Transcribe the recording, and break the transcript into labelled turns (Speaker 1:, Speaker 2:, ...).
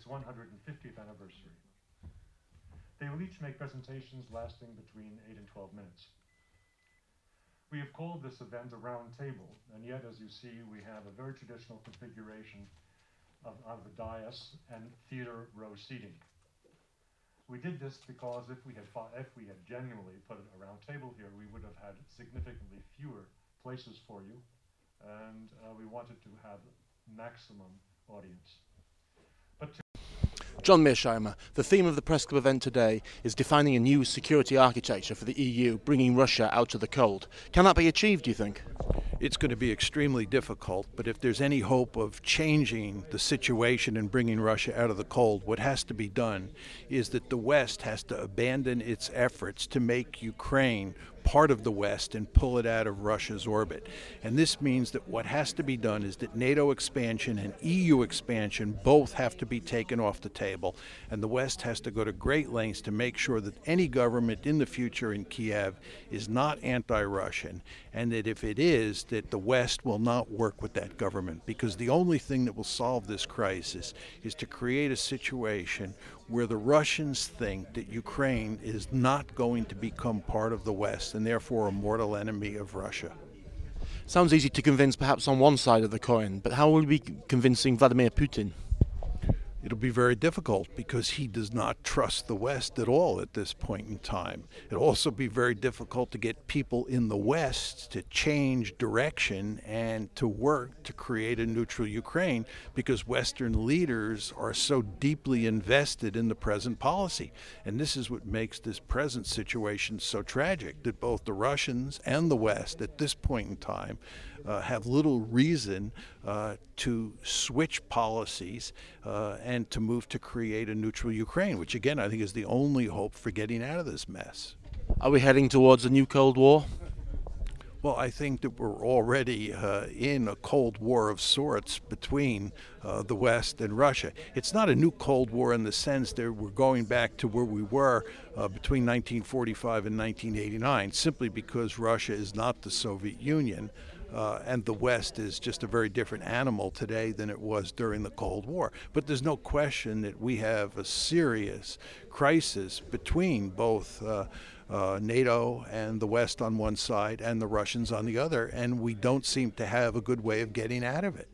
Speaker 1: its 150th anniversary. They will each make presentations lasting between 8 and 12 minutes. We have called this event a round table, and yet, as you see, we have a very traditional configuration of the dais and theater row seating. We did this because if we had genuinely put a round table here, we would have had significantly fewer places for you, and we wanted to have maximum audience.
Speaker 2: John Mearsheimer, the theme of the Press Club event today is defining a new security architecture for the EU, bringing Russia out of the cold. Can that be achieved, do you think?
Speaker 3: It's going to be extremely difficult, but if there's any hope of changing the situation and bringing Russia out of the cold, what has to be done is that the West has to abandon its efforts to make Ukraine part of the West and pull it out of Russia's orbit. And this means that what has to be done is that NATO expansion and EU expansion both have to be taken off the table, and the West has to go to great lengths to make sure that any government in the future in Kiev is not anti-Russian, and that if it is, that the West will not work with that government, because the only thing that will solve this crisis is to create a situation where the Russians think that Ukraine is not going to become part of the West and therefore a mortal enemy of Russia.
Speaker 2: Sounds easy to convince perhaps on one side of the coin, but how will we be convincing Vladimir Putin?
Speaker 3: It'll be very difficult because he does not trust the West at all at this point in time. It'll also be very difficult to get people in the West to change direction and to work to create a neutral Ukraine, because Western leaders are so deeply invested in the present policy. And this is what makes this present situation so tragic, that both the Russians and the West at this point in time have little reason to switch policies and to move to create a neutral Ukraine, which again I think is the only hope for getting out of this mess.
Speaker 2: Are we heading towards a new Cold War?
Speaker 3: Well, I think that we're already in a Cold War of sorts between the West and Russia. It's not a new Cold War in the sense that we're going back to where we were between 1945 and 1989, simply because Russia is not the Soviet Union. And the West is just a very different animal today than it was during the Cold War. But there's no question that we have a serious crisis between both NATO and the West on one side and the Russians on the other, and we don't seem to have a good way of getting out of it.